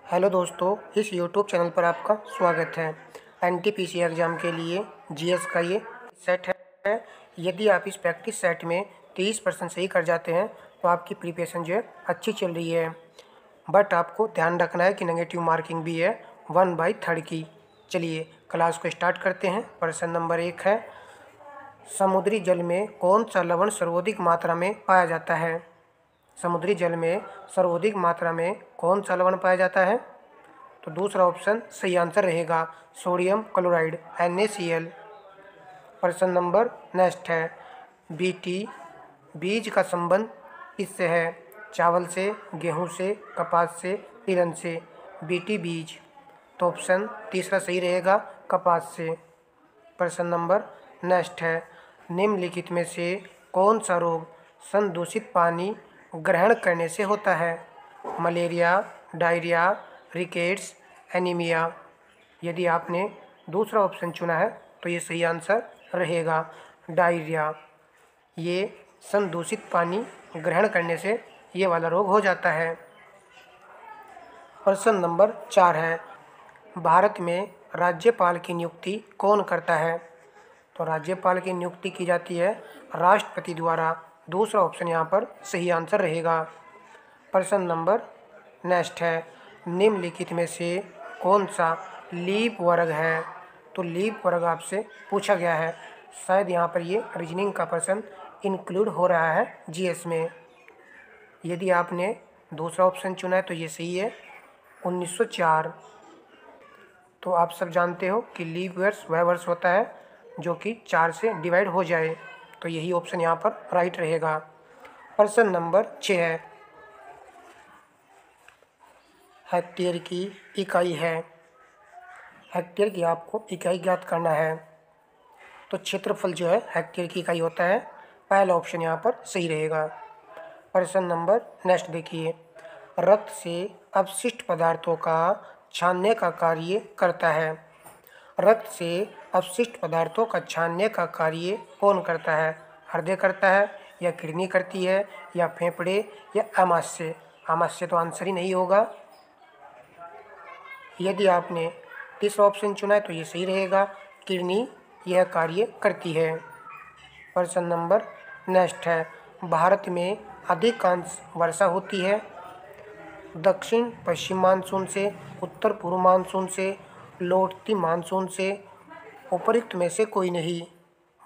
Hello दोस्तों, इस YouTube channel पर आपका स्वागत है। एनटीपीसी एग्ज़ाम के लिए जीएस का ये सेट है। यदि आप इस प्रैक्टिस सेट में 30% सही कर जाते हैं तो आपकी प्रिपरेशन जो है अच्छी चल रही है। बट आपको ध्यान रखना है कि नेगेटिव मार्किंग भी है 1/3 की। चलिए क्लास को स्टार्ट करते हैं। प्रश्न नंबर 1 है, समुद्री जल में कौन सा लवण सर्वाधिक मात्रा में पाया जाता है? समुद्री जल में सर्वाधिक मात्रा में कौन सा लवण पाया जाता है? तो दूसरा ऑप्शन सही आंसर रहेगा सोडियम क्लोराइड NaCl। प्रश्न नंबर नेक्स्ट है, बीटी बीज का संबंध किससे है? चावल से, गेहूं से, कपास से, तिलहन से। बीटी बीज, तो ऑप्शन तीसरा सही रहेगा कपास से। प्रश्न नंबर नेक्स्ट है, निम्नलिखित में से कौन सा रोग संदूषित पानी ग्रहण करने से होता है? Malaria, diarrhoea, rickets, anaemia. यदि आपने दूसरा ऑप्शन चुना है तो ये सही आंसर रहेगा डायरिया। ये संदूषित पानी ग्रहण करने से ये वाला रोग हो जाता है। प्रश्न नंबर 4 है, भारत में राज्यपाल की नियुक्ति कौन करता है? तो राज्यपाल की नियुक्ति की जाती है राष्ट्रपति द्वारा। दूसरा ऑप्शन यहाँ पर सही आंसर रहेगा। प्रश्न नंबर नेक्स्ट है, निम्नलिखित में से कौन सा लीप वर्ग है? तो लीप वर्ग आपसे पूछा गया है। शायद यहाँ पर ये रीजनिंग का प्रश्न इंक्लूड हो रहा है जीएस में। यदि आपने दूसरा ऑप्शन चुना है तो ये सही है 1904। तो आप सब जानते हो कि लीप वर्ष वह वर्ष होता है जो कि 4 से डिवाइड हो जाए, तो यही ऑप्शन यहाँ पर राइट रहेगा। प्रश्न नंबर 6 है, हेक्टेयर की इकाई है। हेक्टेयर की आपको इकाई ज्ञात करना है। तो क्षेत्रफल जो है हेक्टेयर की इकाई होता है। पहला ऑप्शन यहाँ पर सही रहेगा। प्रश्न नंबर नेक्स्ट देखिए, रक्त से अपशिष्ट पदार्थों का छानने का कार्य करता है। रक्त से अपशिष्ट पदार्थों का छानने का कार्य कौन करता है? हृदय करता है, या किडनी करती है, या फेफड़े, या आमाशय? आमाशय तो आंसर ही नहीं होगा। यदि आपने तीसरा ऑप्शन चुना है तो ये सही रहेगा किडनी यह कार्य करती है। प्रश्न नंबर नेक्स्ट है, भारत में अधिकांश वर्षा होती है दक्षिण पश्चिम मानसून से, उत्तर पूर्व मानसून से, लौटती मानसून से, उपरोक्त में से कोई नहीं।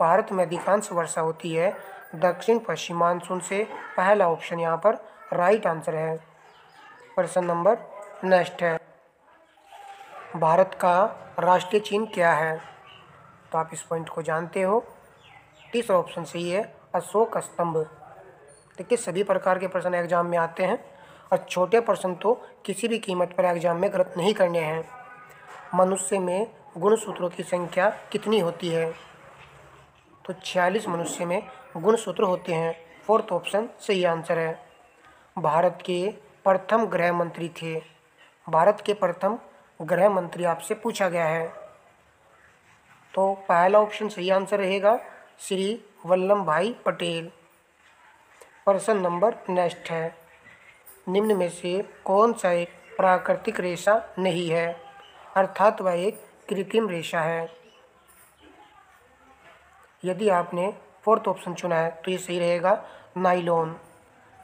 भारत में अधिकांश वर्षा होती है दक्षिण पश्चिम मानसून से। पहला ऑप्शन यहाँ पर राइट आंसर है। प्रश्न नंबर नेक्स्ट है, भारत का राष्ट्रीय चिन्ह क्या है? तो आप इस पॉइंट को जानते हो। तीसरा ऑप्शन सही है अशोक स्तंभ। देखिए सभी प्रकार के प्रश्न एग्जाम में आते हैं और छोटे प्रश्न तो किसी भी कीमत पर एग्जाम में गलत नहीं करने हैं। मनुष्य में गुणसूत्रों की संख्या कितनी होती है? तो 46 मनुष्य में गुणसूत्र होते हैं। फोर्थ ऑप्शन सही आंसर है। भारत के प्रथम गृह मंत्री थे। भारत के प्रथम गृह मंत्री आपसे पूछा गया है, तो पहला ऑप्शन सही आंसर रहेगा श्री वल्लभ भाई पटेल। प्रश्न नंबर नेक्स्ट है, निम्न में से कौन सा एक प्राकृतिक रेशा नहीं है, अर्थात वह एक कृत्रिम रेशा है? यदि आपने फोर्थ ऑप्शन चुना है तो ये सही रहेगा नाइलॉन।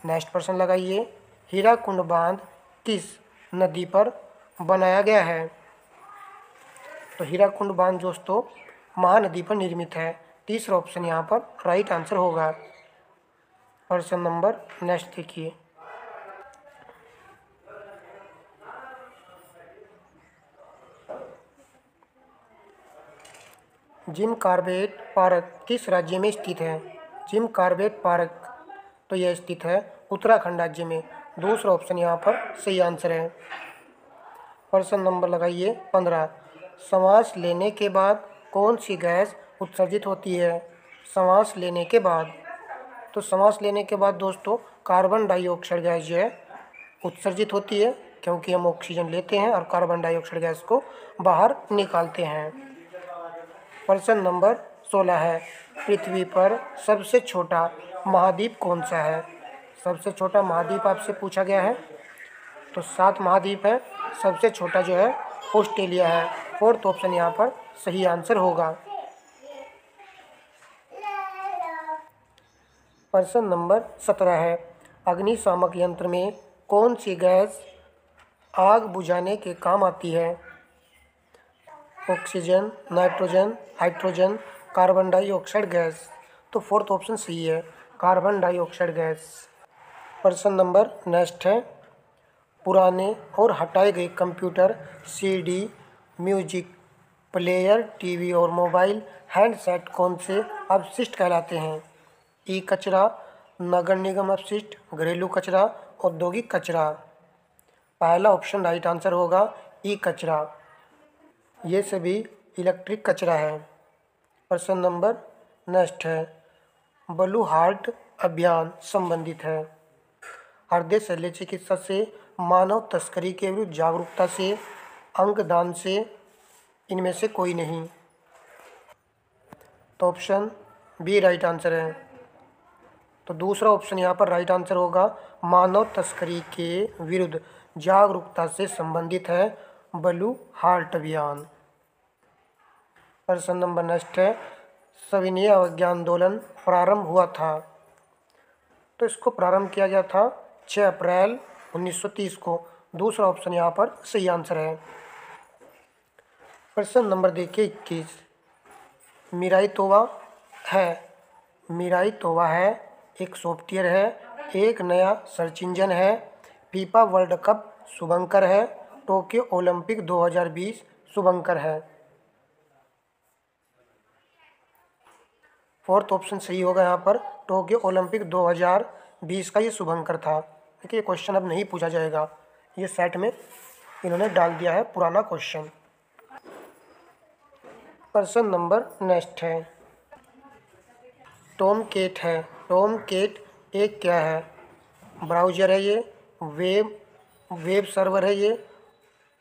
नेक्स्ट प्रश्न लगाइए, हीराकुंड बांध किस नदी पर बनाया गया है? तो हीराकुंड बांध दोस्तों महानदी पर निर्मित है। तीसरा ऑप्शन यहाँ पर राइट आंसर होगा। प्रश्न नंबर नेक्स्ट देखिए, जिम कॉर्बेट पार्क किस राज्य में स्थित है? जिम कॉर्बेट पार्क तो यह स्थित है उत्तराखंड राज्य में। दूसरा ऑप्शन यहाँ पर सही आंसर है। प्रश्न नंबर लगाइए 15, सांस लेने के बाद कौन सी गैस उत्सर्जित होती है? सांस लेने के बाद, तो सांस लेने के बाद दोस्तों कार्बन डाइऑक्साइड गैस जो है उत्सर्जित होती है, क्योंकि हम ऑक्सीजन लेते हैं और कार्बन डाइऑक्साइड गैस को बाहर निकालते हैं। प्रश्न नंबर 16 है, पृथ्वी पर सबसे छोटा महाद्वीप कौन सा है? सबसे छोटा महाद्वीप आपसे पूछा गया है। तो 7 महाद्वीप है, सबसे छोटा जो है ऑस्ट्रेलिया है। फोर्थ ऑप्शन यहाँ पर सही आंसर होगा। प्रश्न नंबर 17 है, अग्निशामक यंत्र में कौन सी गैस आग बुझाने के काम आती है? Oxygen, nitrogen, hydrogen, carbon dioxide gas. तो फोर्थ ऑप्शन सही है, कार्बन डाइऑक्साइड गैस। प्रश्न नंबर नेक्स्ट है, पुराने और हटाए गए computer, CD, music player, TV और मोबाइल हैंडसेट कौन से अपशिष्ट कहलाते हैं? ई कचरा, नगर निगम अपशिष्ट, घरेलू कचरा, औद्योगिक कचरा। पहला ऑप्शन राइट आंसर होगा, ई कचरा। ये सभी इलेक्ट्रिक कचरा है। प्रश्न नंबर नेक्स्ट है, ब्लू हार्ट अभियान संबंधित है हृदय शल्य चिकित्सा से, मानव तस्करी के विरुद्ध जागरूकता से, अंगदान से, इनमें से कोई नहीं। तो ऑप्शन बी राइट आंसर है। तो दूसरा ऑप्शन यहाँ पर राइट आंसर होगा, मानव तस्करी के विरुद्ध जागरूकता से संबंधित है ब्लू हार्ट अभियान। प्रश्न नंबर नेक्स्ट है, सविनय अवज्ञा आंदोलन प्रारंभ हुआ था? तो इसको प्रारंभ किया गया था 6 अप्रैल 1930 को। दूसरा ऑप्शन यहाँ पर सही आंसर है। प्रश्न नंबर देखिए 21, मिराई तोवा है एक सॉफ्टवेयर है, एक नया सर्च इंजन है, फीफा वर्ल्ड कप शुभंकर है, टोक्यो ओलंपिक 2020 शुभंकर है। फोर्थ ऑप्शन सही होगा यहाँ पर, टोक्यो ओलंपिक 2020 का ये शुभंकर था। देखिए ये क्वेश्चन अब नहीं पूछा जाएगा, ये सेट में इन्होंने डाल दिया है पुराना क्वेश्चन। प्रश्न नंबर नेक्स्ट है, टॉमकैट है। टॉमकैट एक क्या है? ब्राउज़र है ये, वेब सर्वर है ये,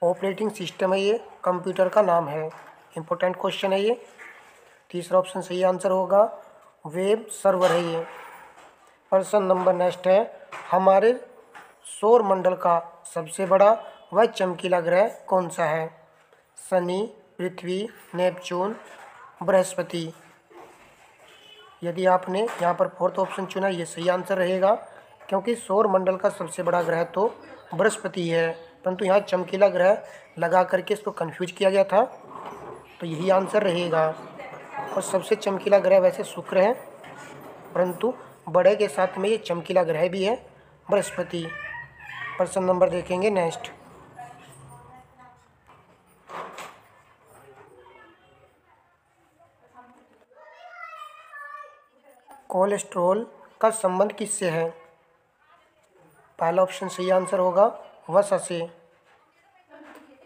ऑपरेटिंग सिस्टम है ये, कंप्यूटर का नाम है। इंपॉर्टेंट क्वेश्चन है ये। तीसरा ऑप्शन सही आंसर होगा, वेब सर्वर है ये। प्रश्न नंबर नेक्स्ट है, हमारे सौर मंडल का सबसे बड़ा व चमकीला ग्रह कौन सा है? शनि, पृथ्वी, नेपच्यून, बृहस्पति। यदि आपने यहाँ पर फोर्थ ऑप्शन चुना, ये सही आंसर रहेगा, क्योंकि सौर मंडल का सबसे बड़ा ग्रह तो बृहस्पति है, परंतु यहाँ चमकीला ग्रह लगा करके इसको कंफ्यूज किया गया था, तो यही आंसर रहेगा। और सबसे चमकीला ग्रह वैसे शुक्र है, परंतु बड़े के साथ में ये चमकीला ग्रह भी है बृहस्पति। प्रश्न नंबर देखेंगे नेक्स्ट, कोलेस्ट्रॉल का संबंध किससे है? पहला ऑप्शन सही आंसर होगा, वसा से।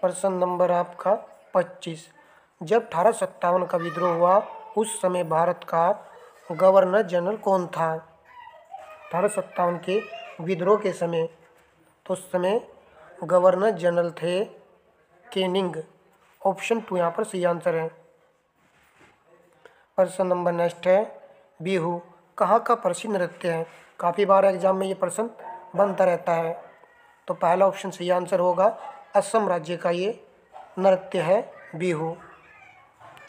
प्रश्न नंबर आपका 25, जब 1857 का विद्रोह हुआ उस समय भारत का गवर्नर जनरल कौन था? 1857 के विद्रोह के समय, तो उस समय गवर्नर जनरल थे कैनिंग। ऑप्शन 2 यहाँ पर सही आंसर है। प्रश्न नंबर नेक्स्ट है, बिहू कहाँ का प्रसिद्ध नृत्य है? काफ़ी बार एग्जाम में ये प्रश्न बनता रहता है। तो पहला ऑप्शन सही आंसर होगा, असम राज्य का ये नृत्य है बिहू।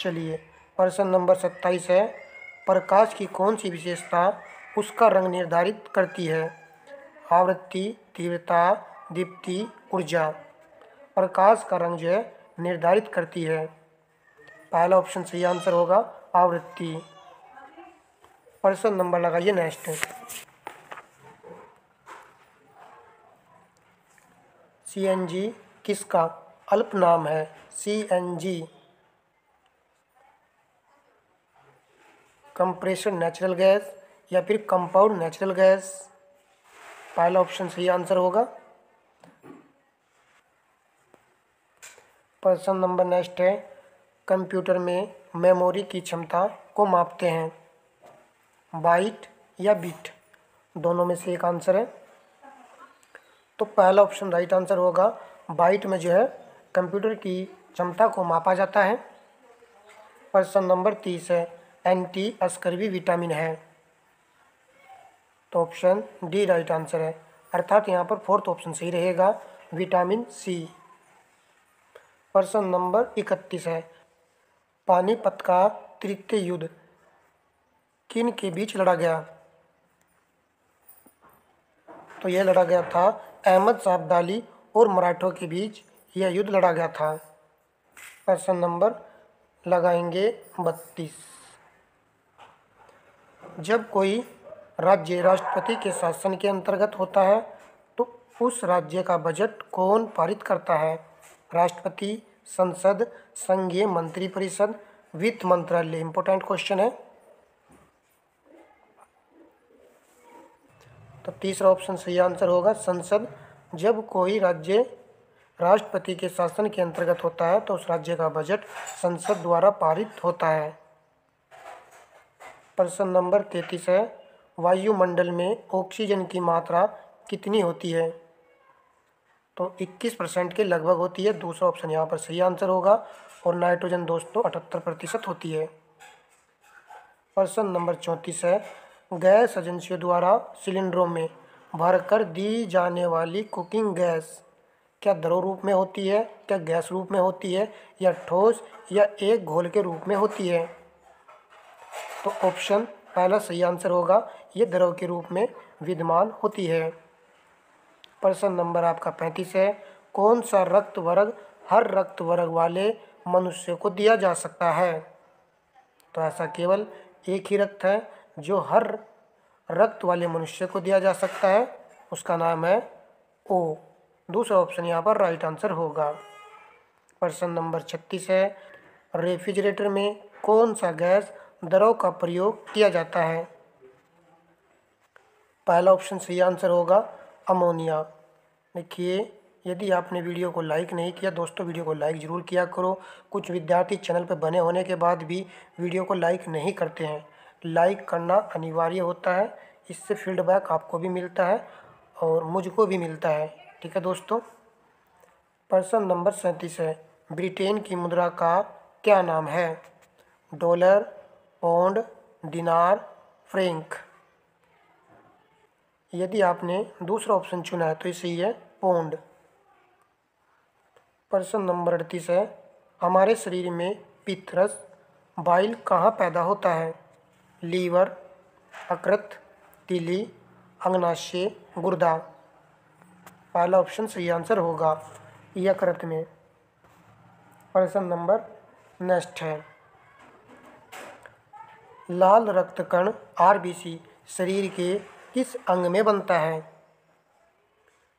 चलिए प्रश्न नंबर 27 है, प्रकाश की कौन सी विशेषता उसका रंग निर्धारित करती है? आवृत्ति, तीव्रता, दीप्ति, ऊर्जा। प्रकाश का रंग जो है निर्धारित करती है। पहला ऑप्शन सही आंसर होगा, आवृत्ति। प्रश्न नंबर लगाइए नेक्स्ट, सीएनजी किसका अल्प नाम है? सीएनजी कंप्रेस्ड नेचुरल गैस या फिर कंपाउंड नेचुरल गैस। पहला ऑप्शन सही आंसर होगा। प्रश्न नंबर नेक्स्ट है, कंप्यूटर में मेमोरी की क्षमता को मापते हैं, बाइट या बिट, दोनों में से एक आंसर है। तो पहला ऑप्शन राइट आंसर होगा, बाइट में जो है कंप्यूटर की क्षमता को मापा जाता है। प्रश्न नंबर 30 है, एंटी स्कर्वी विटामिन है? तो ऑप्शन डी राइट आंसर है, अर्थात यहाँ पर फोर्थ ऑप्शन सही रहेगा, विटामिन सी। प्रश्न नंबर 31 है, पानीपत का तृतीय युद्ध किन के बीच लड़ा गया? तो यह लड़ा गया था अहमद शाह अब्दाली और मराठों के बीच यह युद्ध लड़ा गया था। प्रश्न नंबर लगाएंगे 32। जब कोई राज्य राष्ट्रपति के शासन के अंतर्गत होता है तो उस राज्य का बजट कौन पारित करता है? राष्ट्रपति, संसद, संघीय मंत्रिपरिषद, वित्त मंत्रालय। इंपॉर्टेंट क्वेश्चन है। तो तीसरा ऑप्शन सही आंसर होगा संसद। जब कोई राज्य राष्ट्रपति के शासन के अंतर्गत होता है तो उस राज्य का बजट संसद द्वारा पारित होता है। प्रश्न नंबर 33 है, वायुमंडल में ऑक्सीजन की मात्रा कितनी होती है? तो 21% के लगभग होती है। दूसरा ऑप्शन यहाँ पर सही आंसर होगा। और नाइट्रोजन दोस्तों 78% होती है। प्रश्न नंबर 34 है, गैस एजेंसियों द्वारा सिलेंडरों में भरकर दी जाने वाली कुकिंग गैस क्या द्रव रूप में होती है, क्या गैस रूप में होती है, या ठोस या एक घोल के रूप में होती है? तो ऑप्शन पहला सही आंसर होगा, ये द्रव के रूप में विद्यमान होती है। प्रश्न नंबर आपका 35 है, कौन सा रक्त वर्ग हर रक्त वर्ग वाले मनुष्य को दिया जा सकता है? तो ऐसा केवल एक ही रक्त है जो हर रक्त वाले मनुष्य को दिया जा सकता है, उसका नाम है ओ। दूसरा ऑप्शन यहाँ पर राइट आंसर होगा। प्रश्न नंबर 36 है, रेफ्रिजरेटर में कौन सा गैस द्रव का प्रयोग किया जाता है? पहला ऑप्शन सही आंसर होगा अमोनिया। देखिए, यदि आपने वीडियो को लाइक नहीं किया दोस्तों, वीडियो को लाइक ज़रूर किया करो। कुछ विद्यार्थी चैनल पर बने होने के बाद भी वीडियो को लाइक नहीं करते हैं। लाइक करना अनिवार्य होता है, इससे फीडबैक आपको भी मिलता है और मुझको भी मिलता है। ठीक है दोस्तों। प्रश्न नंबर 37 है, ब्रिटेन की मुद्रा का क्या नाम है? डॉलर, पौंड, दिनार, फ्रैंक। यदि आपने दूसरा ऑप्शन चुना है तो ये सही है, पौंड। प्रश्न नंबर 38 है, हमारे शरीर में पित्तरस बाइल कहाँ पैदा होता है? लीवर, यकृत, तीली, अग्नाशय, गुर्दा। पहला ऑप्शन सही आंसर होगा यकृत में। प्रश्न नंबर नेक्स्ट है, लाल रक्त कण आरबीसी शरीर के किस अंग में बनता है?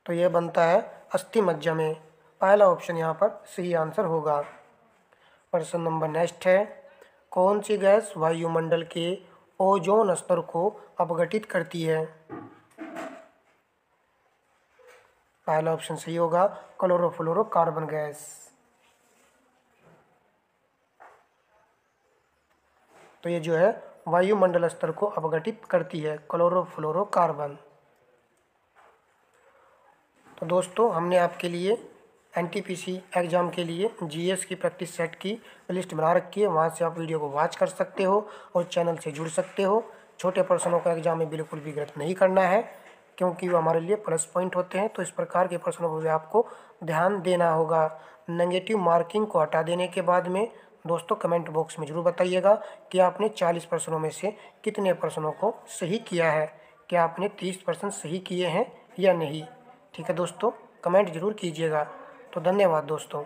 तो यह बनता है अस्थि मज्जा में। पहला ऑप्शन यहाँ पर सही आंसर होगा। प्रश्न नंबर नेक्स्ट है, कौन सी गैस वायुमंडल के ओजोन स्तर को अपघटित करती है? पहला ऑप्शन सही होगा क्लोरोफ्लोरोकार्बन गैस। तो ये जो है वायुमंडल स्तर को अपघटित करती है, क्लोरोफ्लोरोकार्बन। तो दोस्तों, हमने आपके लिए एनटीपीसी एग्ज़ाम के लिए जीएस की प्रैक्टिस सेट की लिस्ट बना रखी है, वहाँ से आप वीडियो को वॉच कर सकते हो और चैनल से जुड़ सकते हो। छोटे प्रश्नों का एग्जाम में बिल्कुल भी गलत नहीं करना है, क्योंकि वो हमारे लिए प्लस पॉइंट होते हैं। तो इस प्रकार के प्रश्नों पर भी आपको ध्यान देना होगा। नेगेटिव मार्किंग को हटा देने के बाद में दोस्तों कमेंट बॉक्स में ज़रूर बताइएगा कि आपने 40 प्रश्नों में से कितने प्रश्नों को सही किया है, क्या आपने 30% सही किए हैं या नहीं। ठीक है दोस्तों, कमेंट ज़रूर कीजिएगा। तो धन्यवाद दोस्तों।